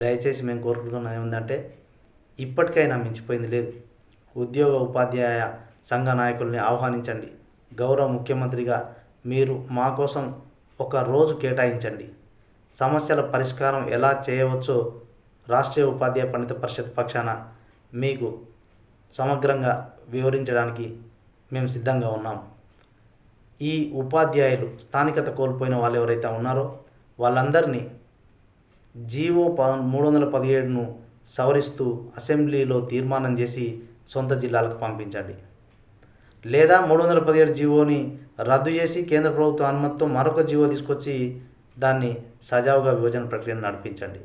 దయచేసి మేము కోరుకుంటున్నది ఏమిటంటే ఇప్పటికైనా మించిపోయింది లేదు. ఉద్యోగ ఉపాధ్యాయ సంఘ నాయకుల్ని ఆహ్వానించండి. గౌరవ ముఖ్యమంత్రిగా మీరు మా కోసం ఒక రోజు కేటాయించండి. సమస్యల పరిష్కారం ఎలా చేయవచ్చో రాష్ట్రీయ ఉపాధ్యాయ పండిత పరిషత్ పక్షాన మీకు సమగ్రంగా వివరించడానికి మేము సిద్ధంగా ఉన్నాం. ఈ ఉపాధ్యాయులు స్థానికత కోల్పోయిన వాళ్ళు ఎవరైతే ఉన్నారో వాళ్ళందరినీ జీవో 317ను సవరిస్తూ అసెంబ్లీలో తీర్మానం చేసి సొంత జిల్లాలకు పంపించండి. లేదా 317 జీవోని రద్దు చేసి కేంద్ర ప్రభుత్వ అనుమతితో మరొక జీవో తీసుకొచ్చి దాన్ని సజావుగా విభజన ప్రక్రియను నడిపించండి.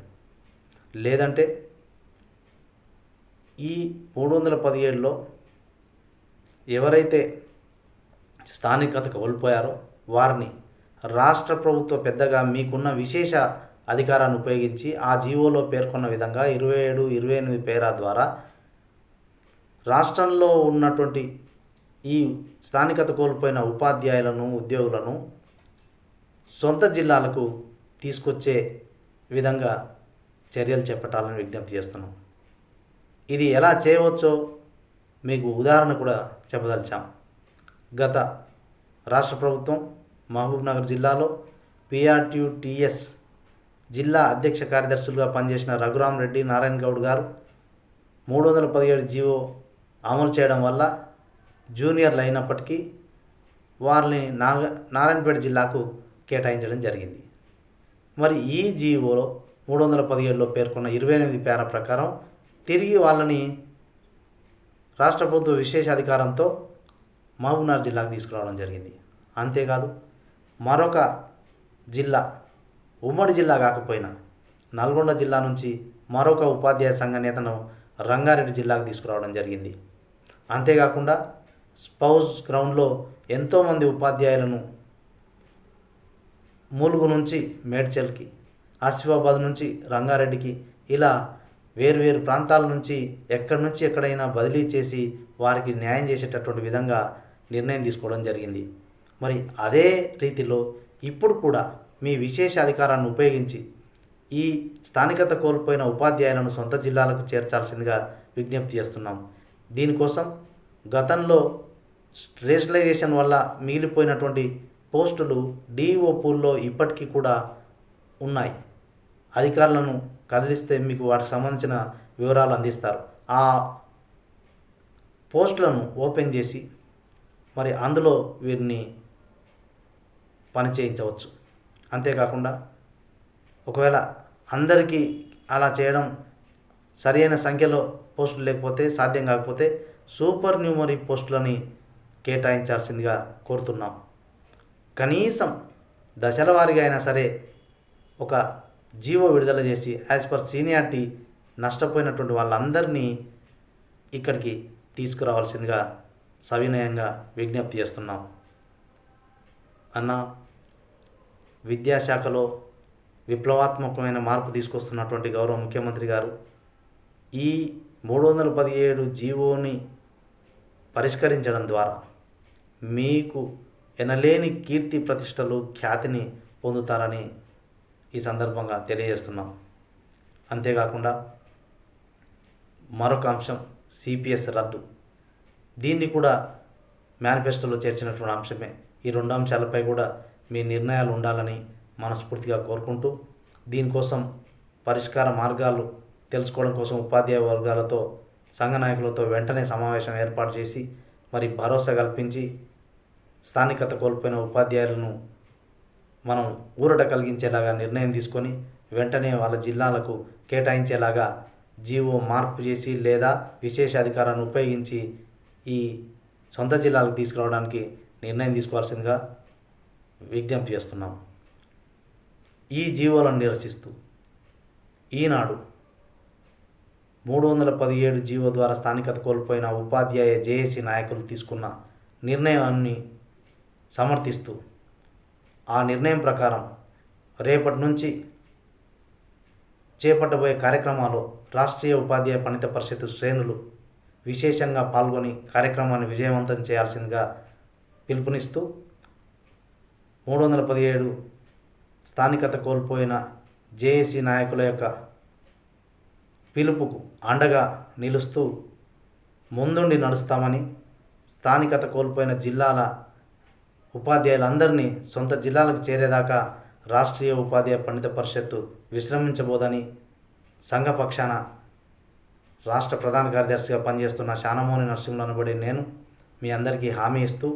లేదంటే ఈ 317లో ఎవరైతే స్థానికత కోల్పోయారో వారిని రాష్ట్ర ప్రభుత్వ పెద్దగా మీకున్న విశేష అధికారాన్ని ఉపయోగించి ఆ జీవోలో పేర్కొన్న విధంగా 27, 28 పేరా ద్వారా రాష్ట్రంలో ఉన్నటువంటి ఈ స్థానికత కోల్పోయిన ఉపాధ్యాయులను ఉద్యోగులను సొంత జిల్లాలకు తీసుకొచ్చే విధంగా చర్యలు చేపట్టాలని విజ్ఞప్తి చేస్తున్నాం. ఇది ఎలా చేయవచ్చో మీకు ఉదాహరణ కూడా చెప్పదలిచాం. గత రాష్ట్ర ప్రభుత్వం మహబూబ్నగర్ జిల్లాలో PRTU-TS జిల్లా అధ్యక్ష కార్యదర్శులుగా పనిచేసిన రఘురామ్ రెడ్డి, నారాయణ గౌడ్ గారు 317 జీవో అమలు చేయడం వల్ల జూనియర్లు అయినప్పటికీ వారిని నారాయణపేట జిల్లాకు కేటాయించడం జరిగింది. మరి ఈ జీవోలో 317లో పేర్కొన్న 28 పేరా ప్రకారం తిరిగి వాళ్ళని రాష్ట్ర ప్రభుత్వ విశేష అధికారంతో మహబూబ్నగర్ జిల్లాకు తీసుకురావడం జరిగింది. అంతేకాదు మరొక జిల్లా, ఉమ్మడి జిల్లా కాకపోయినా నల్గొండ జిల్లా నుంచి మరొక ఉపాధ్యాయ సంఘ నేతను రంగారెడ్డి జిల్లాకు తీసుకురావడం జరిగింది. అంతేకాకుండా స్పౌస్ గ్రౌండ్లో ఎంతోమంది ఉపాధ్యాయులను ములుగు నుంచి మేడ్చల్కి, ఆసిఫాబాద్ నుంచి రంగారెడ్డికి ఇలా వేరువేరు ప్రాంతాల నుంచి ఎక్కడి నుంచి ఎక్కడైనా బదిలీ చేసి వారికి న్యాయం చేసేటటువంటి విధంగా నిర్ణయం తీసుకోవడం జరిగింది. మరి అదే రీతిలో ఇప్పుడు కూడా మీ విశేష అధికారాన్ని ఉపయోగించి ఈ స్థానికత కోల్పోయిన ఉపాధ్యాయులను సొంత జిల్లాలకు చేర్చాల్సిందిగా విజ్ఞప్తి చేస్తున్నాం. దీనికోసం గతంలో రేషనలైజేషన్ వల్ల మిగిలిపోయినటువంటి పోస్టులు DO పూల్లో ఇప్పటికీ కూడా ఉన్నాయి. అధికారులను కదిలిస్తే మీకు వాటికి సంబంధించిన వివరాలు అందిస్తారు. ఆ పోస్టులను ఓపెన్ చేసి మరి అందులో వీరిని పని చేయించవచ్చు. అంతేకాకుండా ఒకవేళ అందరికీ అలా చేయడం సరైన సంఖ్యలో పోస్టులు లేకపోతే, సాధ్యం కాకపోతే సూపర్ న్యూమరీ పోస్టులని కేటాయించాల్సిందిగా కోరుతున్నాం. కనీసం దశల వారీగా అయినా సరే ఒక జీవో విడుదల చేసి యాజ్ పర్ సీనియారిటీ నష్టపోయినటువంటి వాళ్ళందరినీ ఇక్కడికి తీసుకురావాల్సిందిగా సవినయంగా విజ్ఞప్తి చేస్తున్నాం. అన్న, విద్యాశాఖలో విప్లవాత్మకమైన మార్పు తీసుకొస్తున్నటువంటి గౌరవ ముఖ్యమంత్రి గారు ఈ 317 జీవోని పరిష్కరించడం ద్వారా మీకు ఎనలేని కీర్తి ప్రతిష్టలు, ఖ్యాతిని పొందుతారని ఈ సందర్భంగా తెలియజేస్తున్నాం. అంతేకాకుండా మరొక అంశం CPS రద్దు. దీన్ని కూడా మేనిఫెస్టోలో చేర్చినటువంటి అంశమే. ఈ 2 అంశాలపై కూడా మీ నిర్ణయాలు ఉండాలని మనస్ఫూర్తిగా కోరుకుంటూ దీనికోసం పరిష్కార మార్గాలు తెలుసుకోవడం కోసం ఉపాధ్యాయ వర్గాలతో, సంఘ నాయకులతో వెంటనే సమావేశం ఏర్పాటు చేసి మరి భరోసా కల్పించి స్థానికత కోల్పోయిన ఉపాధ్యాయులను మనం ఊరట కలిగించేలాగా నిర్ణయం తీసుకొని వెంటనే వాళ్ళ జిల్లాలకు కేటాయించేలాగా జీవో మార్పు చేసి లేదా విశేష అధికారాన్ని ఉపయోగించి ఈ సొంత జిల్లాలకు తీసుకురావడానికి నిర్ణయం తీసుకోవాల్సిందిగా విజ్ఞప్తి చేస్తున్నాం. ఈ జీవోలను నిరసిస్తూ ఈనాడు 317 జీవో ద్వారా స్థానికత కోల్పోయిన ఉపాధ్యాయ జేఏసీ నాయకులు తీసుకున్న నిర్ణయాన్ని సమర్థిస్తూ ఆ నిర్ణయం ప్రకారం రేపటి నుంచి చేపట్టబోయే కార్యక్రమాల్లో రాష్ట్రీయ ఉపాధ్యాయ పండిత పరిషత్ శ్రేణులు విశేషంగా పాల్గొని కార్యక్రమాన్ని విజయవంతం చేయాల్సిందిగా పిలుపునిస్తూ 317 స్థానికత కోల్పోయిన జేఏసీ నాయకుల యొక్క పిలుపుకు అండగా నిలుస్తూ ముందుండి నడుస్తామని, స్థానికత కోల్పోయిన జిల్లాల ఉపాధ్యాయులందరినీ సొంత జిల్లాలకు చేరేదాకా రాష్ట్రీయ ఉపాధ్యాయ పండిత పరిషత్తు విశ్రమించబోదని సంఘపక్షాన రాష్ట్ర ప్రధాన కార్యదర్శిగా పనిచేస్తున్న శానమోని నరసింహులు అనబడే నేను మీ అందరికీ హామీ ఇస్తూ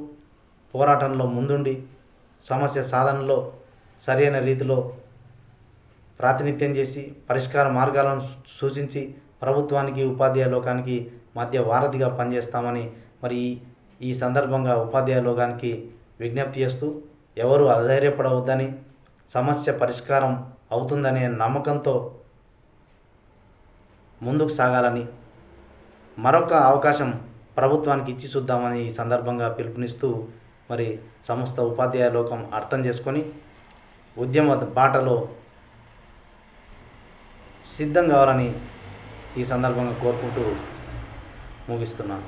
పోరాటంలో ముందుండి సమస్య సాధనలో సరైన రీతిలో ప్రాతినిధ్యం చేసి పరిష్కార మార్గాలను సూచించి ప్రభుత్వానికి ఉపాధ్యాయ లోకానికి మధ్య వారధిగా పనిచేస్తామని మరి ఈ సందర్భంగా ఉపాధ్యాయ లోకానికి విజ్ఞప్తి చేస్తూ ఎవరు అధైర్యపడవద్దని, సమస్య పరిష్కారం అవుతుందనే నమ్మకంతో ముందుకు సాగాలని, మరొక అవకాశం ప్రభుత్వానికి ఇచ్చి చూద్దామని ఈ సందర్భంగా పిలుపునిస్తూ మరి సమస్త ఉపాధ్యాయ లోకం అర్థం చేసుకొని ఉద్యమ బాటలో సిద్ధం కావాలని ఈ సందర్భంగా కోరుకుంటూ ముగిస్తున్నాను.